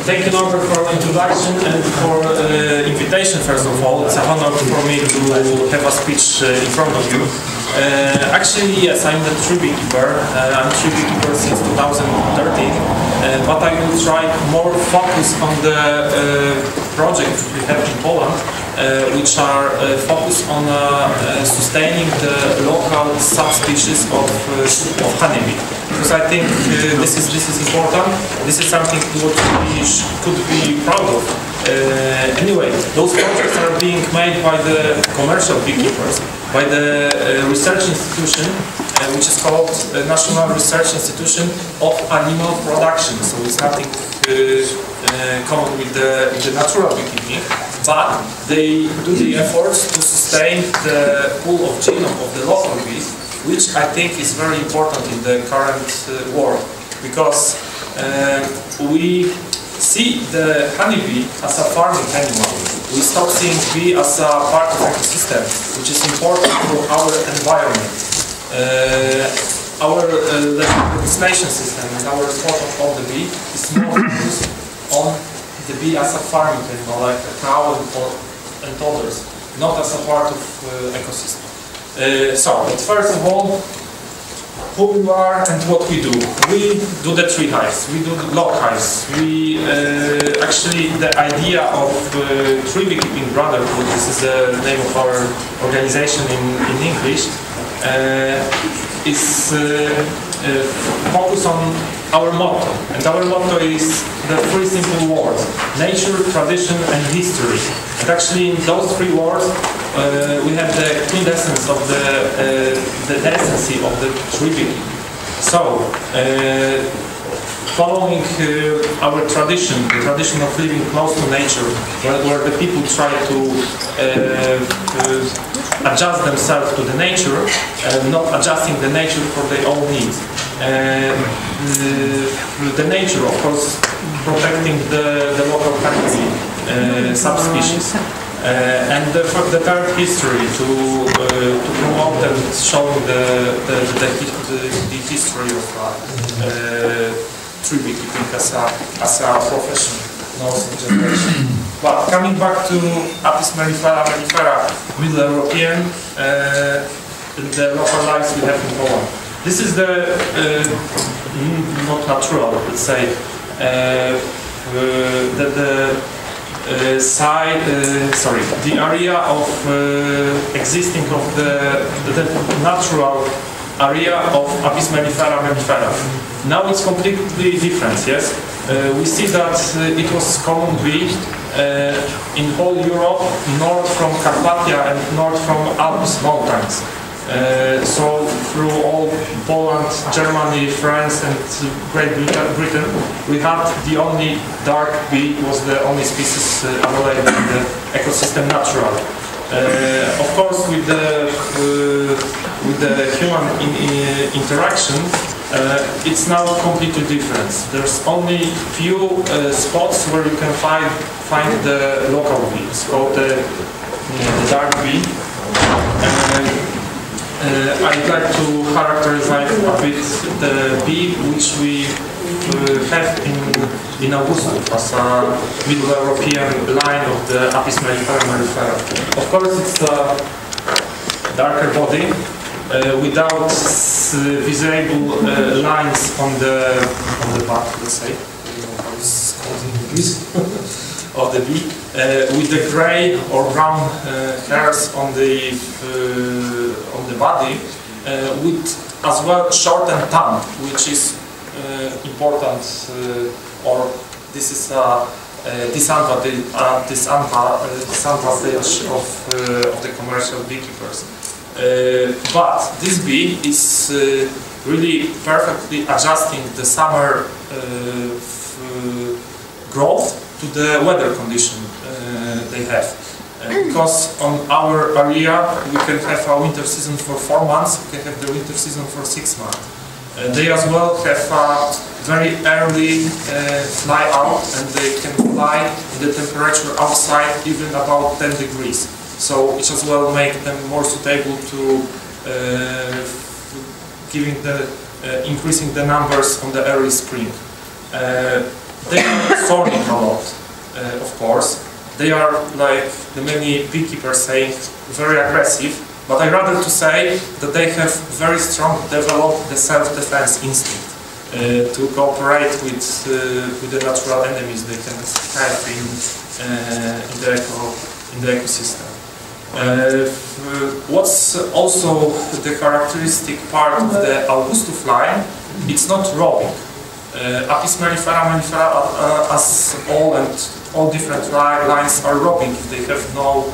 Thank you, Norbert, for the introduction and for invitation, first of all. It's a honor for me to have a speech in front of you. Actually, yes, I'm the tree beekeeper. I'm tree beekeeper since 2013, but I will try more focus on the projects we have in Poland, which are focused on sustaining the local subspecies of honeybee. Because I think this is important. This is something what we could be proud of. Anyway, those projects are being made by the commercial beekeepers, by the research institution, which is called National Research Institution of Animal Production. So it's nothing common with the natural beekeeping, but they do the efforts to sustain the pool of genome of the local bees, which I think is very important in the current world, because we see the honeybee as a farming animal. We stop seeing bee as a part of ecosystem, which is important for our environment. Our legislation system and our report of the bee is more focused on the bee as a farming animal, like a cow and others, not as a part of ecosystem. But first of all, who we are and what we do. We do the tree hives, we do the log hives. We actually, the idea of Tree Beekeeping Brotherhood, this is the name of our organization in English, is focus on our motto. And our motto is the three simple words: nature, tradition, and history. And actually, in those three words, we have the quintessence of the essence of the tree beekeeping. So, following our tradition, the tradition of living close to nature, where the people try to adjust themselves to the nature, not adjusting the nature for their own needs. The nature, of course, protecting the local honeybee subspecies. And the third, history, to promote and show the history of tree beekeeping as a profession, no generation. But coming back to Apis mellifera, Middle European, the local lives we have in Poland. This is the not natural, let's say, the area of existing of the natural area of Apis mellifera. Now it's completely different. Yes, we see that it was common bee in whole Europe, north from Carpathia and north from Alps mountains. So through all Poland, Germany, France and Great Britain, we had the only dark bee, was the only species available in the ecosystem natural. Of course, with the human interaction, it's now completely different. There's only few spots where you can find the local bee. It's called the dark bee. I'd like to characterize a bit the bee which we have in Augustów as a Middle European line of the Apis mellifera. Of course, it's a darker body without visible lines on the back, let's say, of the bee, with the grey or brown hairs on the body, with as well shortened tongue, which is important, or this is a disadvantage of the commercial beekeepers. But this bee is really perfectly adjusting the summer growth to the weather condition they have. Because on our area we can have a winter season for 4 months, we can have the winter season for 6 months. They as well have a very early fly out, and they can fly in the temperature outside even about 10 degrees. So it as well make them more suitable to increasing the numbers on the early spring. They are swarming a lot, of course. They are, like the many beekeepers say, very aggressive, but I rather to say that they have very strong developed the self-defense instinct to cooperate with the natural enemies they can have in the ecosystem. What's also the characteristic part of the Augustuf line, it's not robbing. Apis mellifera, as all different lines are robbing if they have no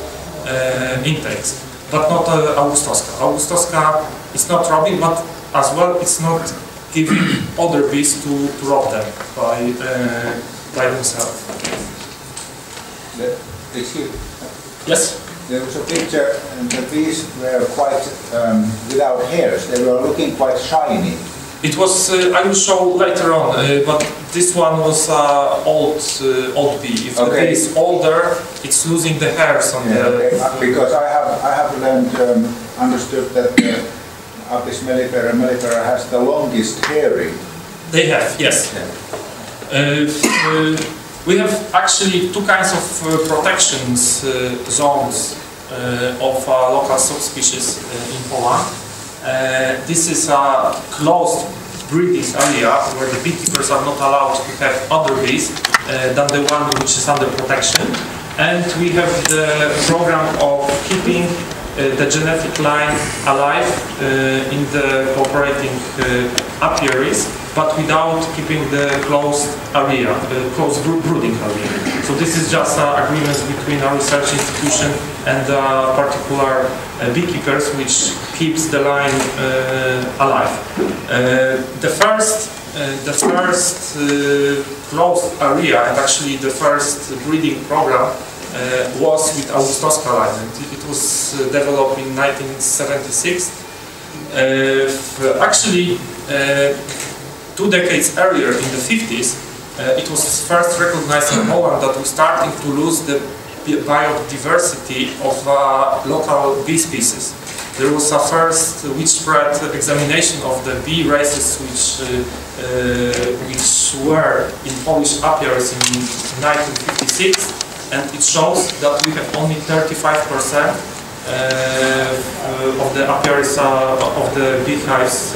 intakes, but not Augustoska. Augustoska is not robbing, but as well it's not giving other bees to rob them by themselves. Excuse me. Yes? There was a picture and the bees were quite without hairs. They were looking quite shiny. It was, I will show later on, but this one was old bee. If the bee is older, it's losing the hairs on the... Okay. Because I have learned, understood that Apis mellifera has the longest hairing. They have, yes. Yeah. We have actually two kinds of protections zones of local subspecies in Poland. This is a closed breeding area where the beekeepers are not allowed to have other bees than the one which is under protection. And we have the program of keeping the genetic line alive in the cooperating apiaries, but without keeping the closed area, the closed brooding area. So this is just agreements between our research institution and particular beekeepers, which keeps the line alive. The first closed area, and actually the first breeding program, was with Augustoska line, and it was developed in 1976. Actually, 2 decades earlier, in the 50s, it was first recognized in Poland that we're starting to lose the biodiversity of local bee species. There was a first widespread examination of the bee races which were in Polish apiaries in 1956, and it shows that we have only 35% of the apiaries of the beehives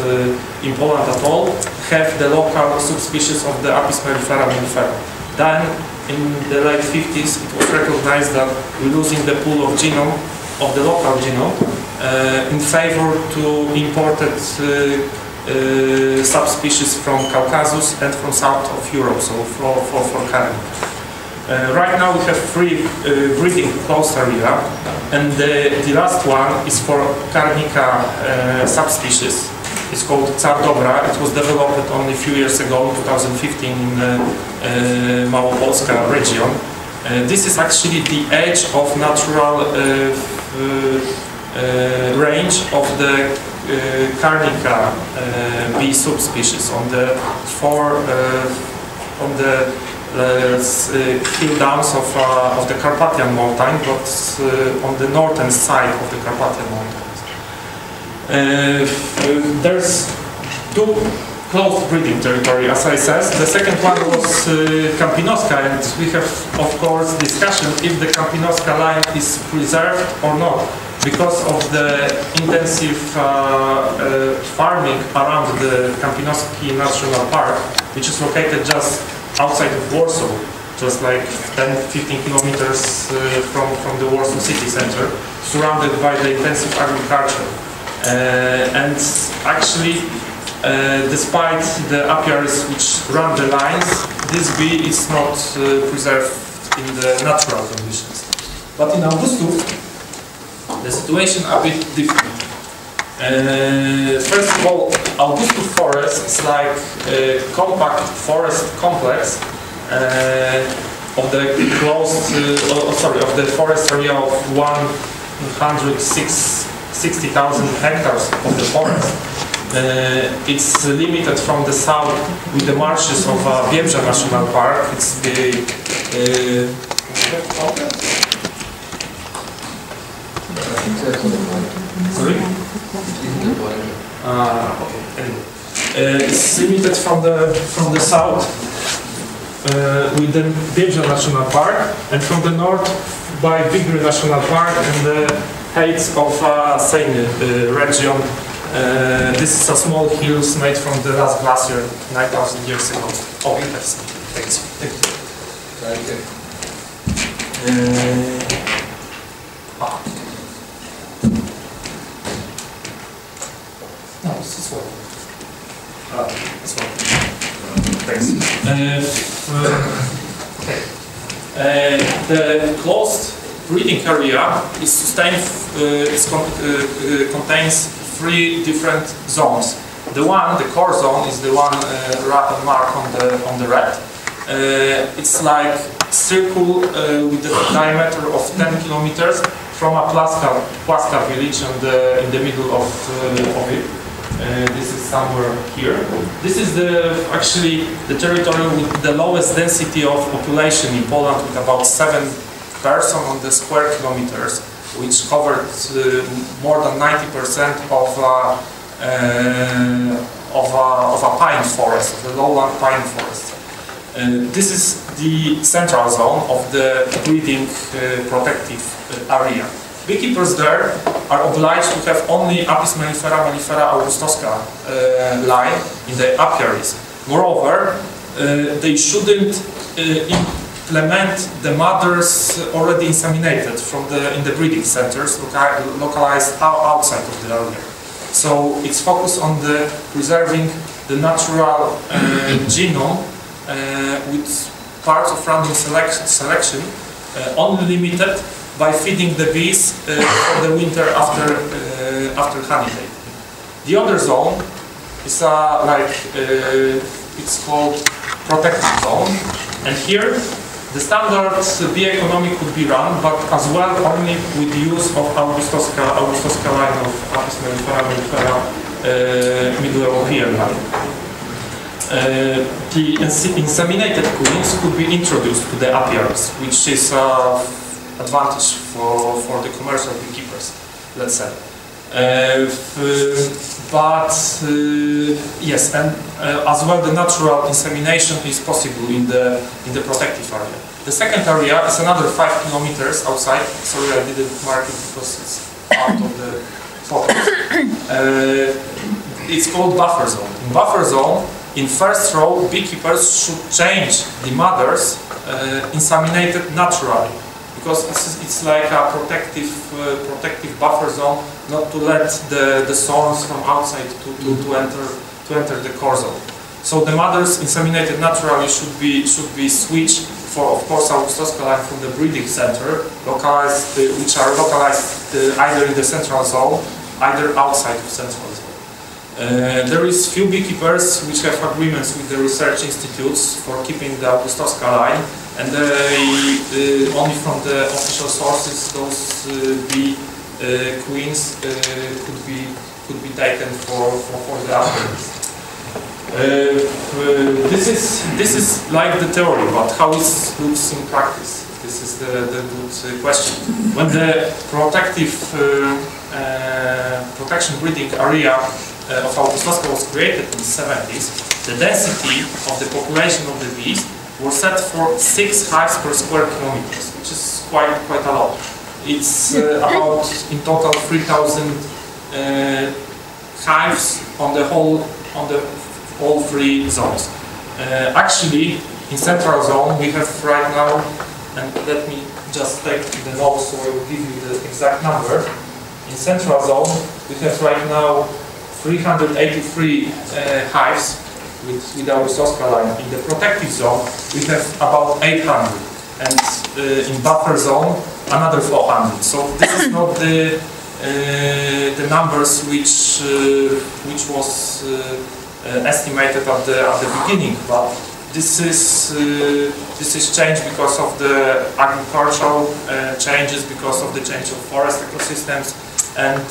in Poland at all have the local subspecies of the Apis mellifera. Then, in the late 50s, it was recognized that we're losing the pool of genome, of the local genome, in favor to imported subspecies from Caucasus and from south of Europe, so for carnic. Right now we have 3 breeding closed area, and the last one is for Carnica subspecies. It's called Tsar Dobra. It was developed only a few years ago, in 2015, in Małopolska region. This is actually the edge of natural range of the Carnica bee subspecies on the hill downs of the Carpathian mountain, but on the northern side of the Carpathian mountains. There's 2 closed breeding territory, as I said. The second one was Campinoska, and we have, of course, discussion if the Campinoska line is preserved or not, because of the intensive farming around the Campinoski National Park, which is located just outside of Warsaw, just like 10-15 kilometers from the Warsaw city center, surrounded by the intensive agriculture. And actually, despite the apiaries which run the lines, this bee is not preserved in the natural conditions. But in Augustuf, the situation a bit different. First of all, Augustuf forest is like a compact forest complex of the closed, of the forest area of 160,000 hectares of the forest. It's limited from the south with the marshes of Biebrze National Park. It's the sorry? Okay. It's limited from the south with the Biebrza National Park, and from the north by Bigry National Park and the heights of Sejny region. This is a small hills made from the last glacier 9,000 years ago. Oh, interesting. Thanks. Thank you. No, this one. This one. Thanks. Okay. The closed breeding area is sustained. Contains 3 different zones. The core zone, is the one marked on the red. It's like circle with the diameter of 10 kilometers from a Płaska village in the middle of it. This is somewhere here. This is actually the territory with the lowest density of population in Poland, with about 7 persons on the square kilometers, which covered more than 90% of a pine forest, of the lowland pine forest. This is the central zone of the breeding protective area. Beekeepers there are obliged to have only Apis mellifera augustowska line in the apiaries. Moreover, they shouldn't implement the mothers already inseminated in the breeding centers localized outside of the area. So it's focused on preserving the natural genome with parts of random selection, only limited by feeding the bees for the winter after honey day. The other zone is it's called protected zone, and here the standard bee economy could be run, but as well only with the use of Augustowska line of Apis mellifera Middle European line. The inseminated queens could be introduced to the apiaries, which is advantage for the commercial beekeepers, let's say. Yes, and as well the natural insemination is possible in the protective area. The second area is another 5 kilometers outside. Sorry, I didn't mark it because it's out of the photo. It's called buffer zone. In buffer zone, in first row, beekeepers should change the mothers inseminated naturally, because it's like a protective buffer zone, not to let the swarms from outside to enter the core zone. So the mothers inseminated naturally should be switched for, of course, Augustowska line from the breeding center, which are localized either in the central zone, either outside of central zone. There is few beekeepers which have agreements with the research institutes for keeping the Augustowska line, and only from the official sources those bee queens could be taken for the apiaries. This is like the theory, but how it looks in practice? This is the good question. When the protection breeding area of Augustowska was created in the 70s, the density of the population of the bees was set for 6 hives per square kilometers, which is quite a lot. It's about in total 3,000 hives on all 3 zones. Actually, in central zone we have right now, and let me just take the notes so I will give you the exact number. In central zone we have right now 383 hives with Augustowska line. In the protective zone we have about 800, and in buffer zone another 400. So this is not the numbers which was estimated at the beginning, but this is changed because of the agricultural changes, because of the change of forest ecosystems, and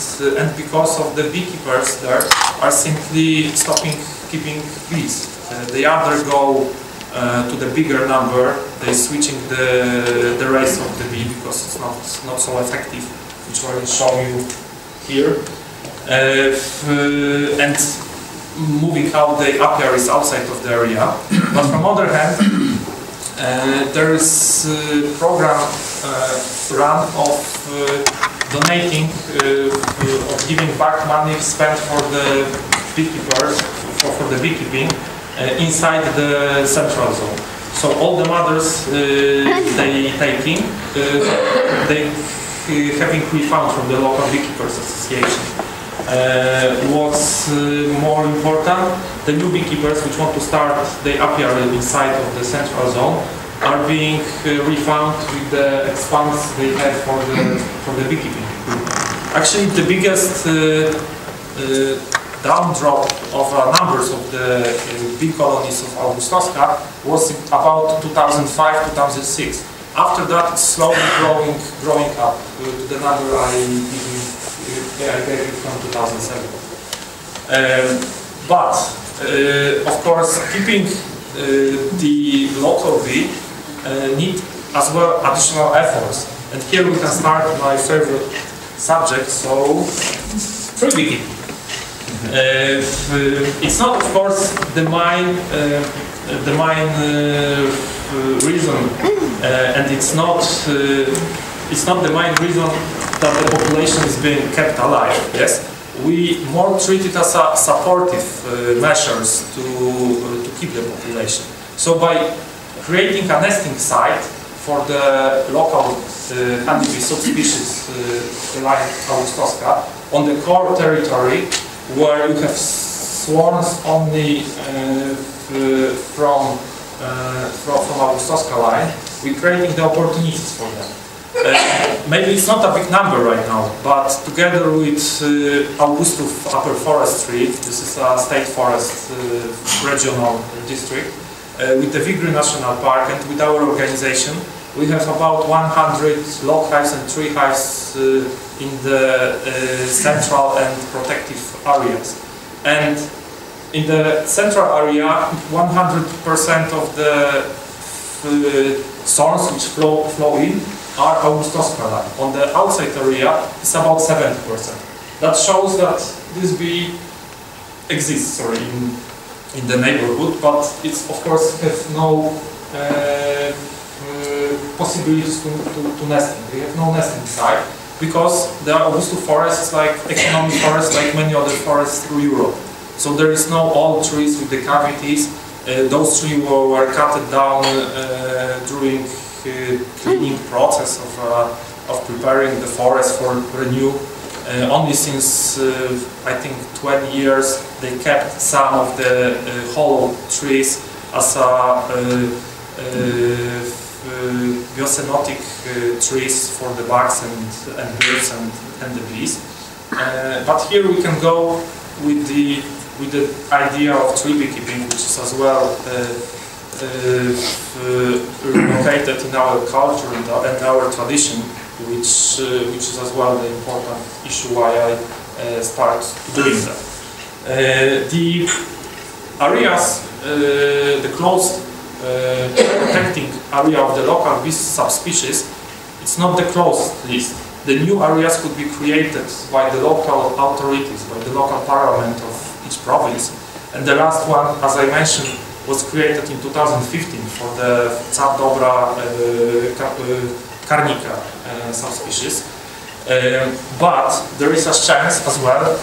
because of the beekeepers there are simply stopping keeping bees. They either go to the bigger number, they switching the race of the bee because it's not so effective, which I will show you here, and moving out the apiaries outside of the area. But from other hand, there is a program run of donating, of giving back money spent for the beekeepers, for the beekeeping inside the central zone. So all the mothers they taking, they having refund from the local beekeepers association. What's more important, the new beekeepers which want to start the apiary inside of the central zone are being refunded with the expense they have for the beekeeping. Actually, the biggest downdrop of numbers of the bee colonies of Augustowska was about 2005-2006. After that, it's slowly growing up to the number I gave you from 2007. But of course, keeping the local bee need as well additional efforts. And here we can start my favorite subject, so tree beekeeping. It's not, of course, the main reason, and it's not the main reason that the population is being kept alive. Yes, we more treat it as a supportive measures to keep the population. So by creating a nesting site for the local honeybee subspecies like Augustowska on the core territory, where you have swarms only from Augustowska line, we're creating the opportunities for them. Maybe it's not a big number right now, but together with Augustów Upper Forestry, this is a state forest regional district, with the Wigry National Park and with our organization, we have about 100 log hives and tree hives in the central and protective areas. And in the central area, 100% of the source which flow in are Augustowska line. On the outside area, it's about 70%. That shows that this bee exists in the neighborhood, but it's of course has no possibilities to nesting. They have no nesting site because the Augustów forest is like economic forest, like many other forests through Europe. So there is no old trees with the cavities. Those trees were cut down during cleaning process of preparing the forest for renew. Only since I think 20 years they kept some of the hollow trees as a biocenotic trees for the bugs and birds and the bees. But here we can go with the idea of tree beekeeping, which is as well located in our culture and our tradition, which is as well the important issue why I start doing that. The areas, the closed protecting area of the local bee subspecies, it's not the closed list. The new areas could be created by the local authorities, by the local parliament of each province. And the last one, as I mentioned, was created in 2015 for the Psa dobra carnica subspecies. But there is a chance as well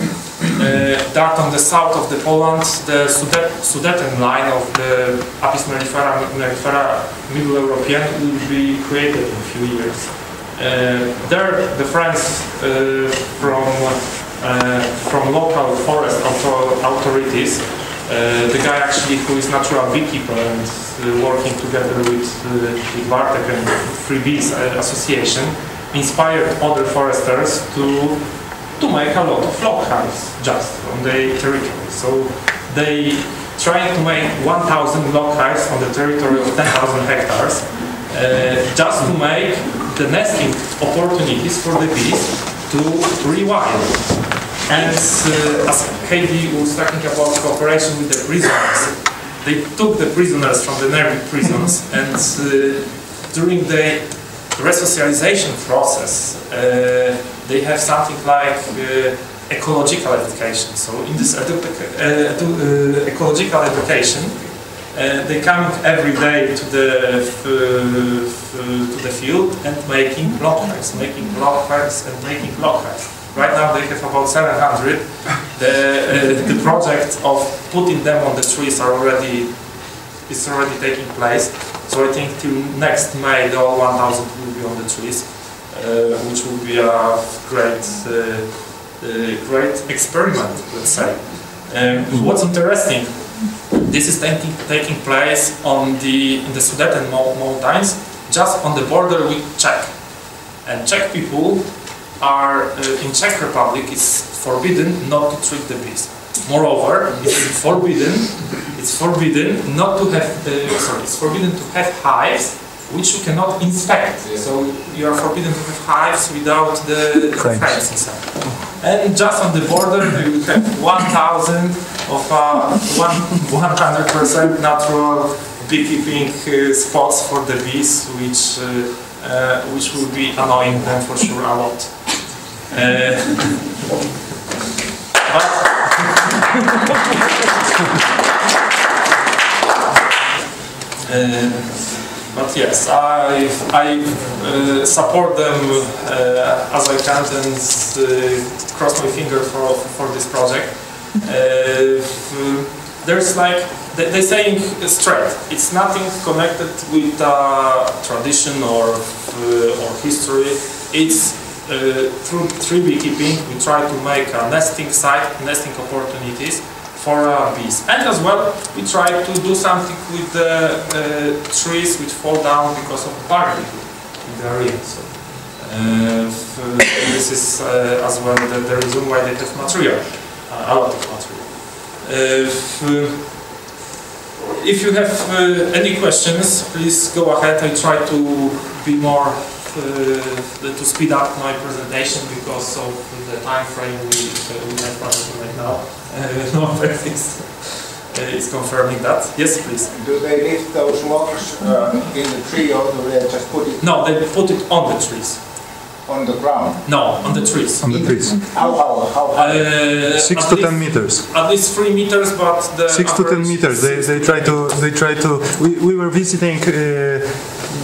that on the south of the Poland, the Sudeten line of the Apis mellifera Middle European will be created in a few years. There, the friends from local forest authorities, the guy actually who is natural beekeeper and working together with Bartek and Free Bees Association, inspired other foresters to make a lot of log hives just on their territory. So they trying to make 1,000 log hives on the territory of 10,000 hectares, just to make the nesting opportunities for the bees to rewild. And as Heidi was talking about cooperation with the prisoners, they took the prisoners from the Nervik prisons, and during the resocialization process, they have something like ecological education. So in this ecological education, They come every day to the field and making block hives, and making block hives. Right now they have about 700. The project of putting them on the trees is already taking place. So I think till next May, the all 1,000 will be on the trees, which will be a great experiment, let's say. What's interesting, this is taking place in the Sudeten mountains, just on the border with Czech. And Czech people are, in Czech Republic, it's forbidden not to treat the bees. Moreover, it's forbidden not to have, it's forbidden to have hives which you cannot inspect. So you are forbidden to have hives without the frames inside. And just on the border you have 1,000 of 100% natural beekeeping spots for the bees, which will be annoying them for sure a lot. But yes, I support them as I can and cross my finger for this project. There's like they're saying straight. It's nothing connected with tradition or history. It's through tree beekeeping. We try to make a nesting site, nesting opportunities for bees, and as well we try to do something with the trees which fall down because of barleywood in the area. So this is as well the reason why they have material, a lot of material. If you have any questions, please go ahead. I try to be more to speed up my presentation because of the time frame we have right now. Is confirming that. Yes, please. Do they lift those logs in the tree, or do they just put it? No, they put it on the trees. On the ground? No, on the trees. On the trees. How high? 6 to 10 meters. At least 3 meters, but the 6 to 10 meters. They try to. We were visiting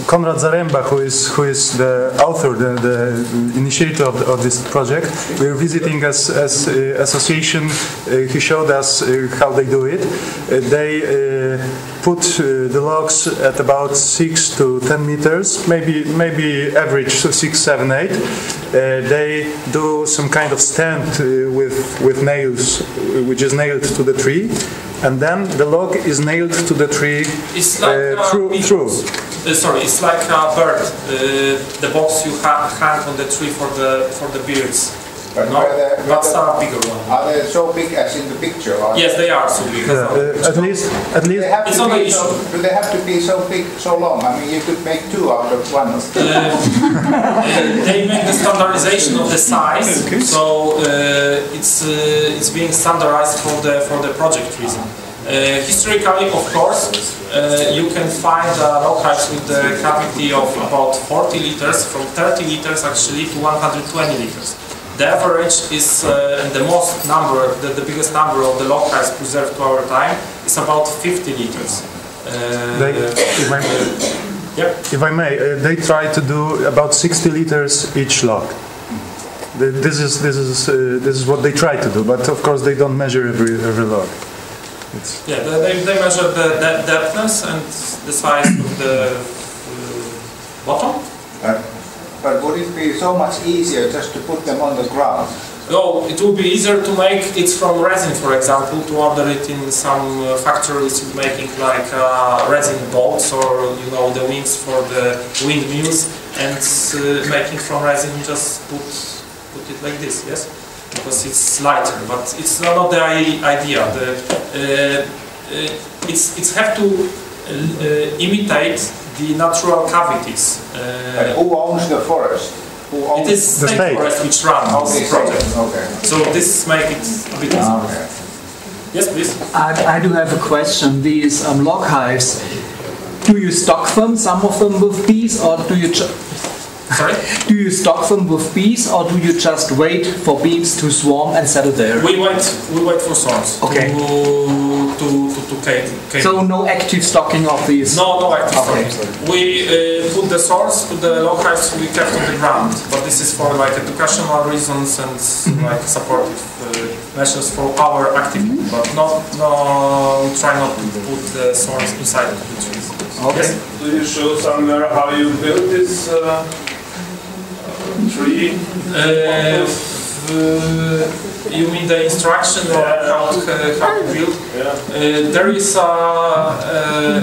Konrad Zaremba, who is the author, the initiator of this project. We were visiting as association. He showed us how they do it. They put the logs at about 6 to 10 meters, maybe average 6, 7, 8. They do some kind of stand with nails, which is nailed to the tree, and then the log is nailed to the tree through. It's like a bird. The box you hang on the tree for the birds. But no, that's a bigger one. Are they so big as in the picture? Yes, they are so big. At least. Do they have to be so big, so long? I mean, you could make 2 out of 1. They make the standardization of the size, so it's being standardized for the project reason. Historically, of course, you can find log hives with the cavity of about 40 liters, from 30 liters actually to 120 liters. The average is, the biggest number of the log hives preserved to our time is about 50 liters. If I may, they try to do about 60 liters each log. This is what they try to do, but of course they don't measure every log. They measure the depthness and the size of the bottom. But would it be so much easier just to put them on the ground? No, it will be easier to make it from resin, for example, to order it in some factories making like resin bolts or the wings for the windmills, and making from resin just put it like this, yes? Because it's lighter, but it's not the idea. It's have to imitate the natural cavities. Who owns the forest? It is the state forest which runs this project. Okay. So this makes it a bit easier. Okay. Yes, please. I do have a question. These log hives, do you stock them, some of them with bees, or do you... Sorry? Do you stock them with bees, or do you just wait for bees to swarm and settle there? We wait for swarms. Okay. cater. So no active stocking of these? No active Okay. stocking. We put the source to the log hives we kept on the ground, but this is for like educational reasons and like supportive measures for our activity. But we try not to put the source inside the trees. Okay. Yes? Do you show somewhere how you built this tree? You mean the instruction or how to build? Yeah. There is a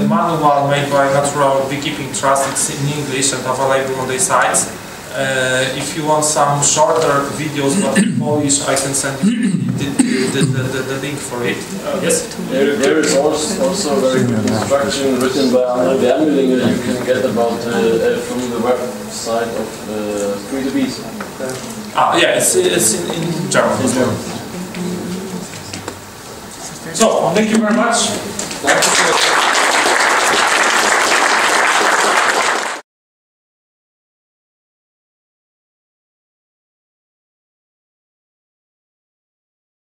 manual made by Natural Beekeeping Trust. It's in English and available on their sites. If you want some shorter videos but in Polish, I can send you the link for it. Yes? There is also very good instruction written by Anna Wermelinger you can get about from the website of Free the Bees. Yeah, it's in German as well. So, thank you very much.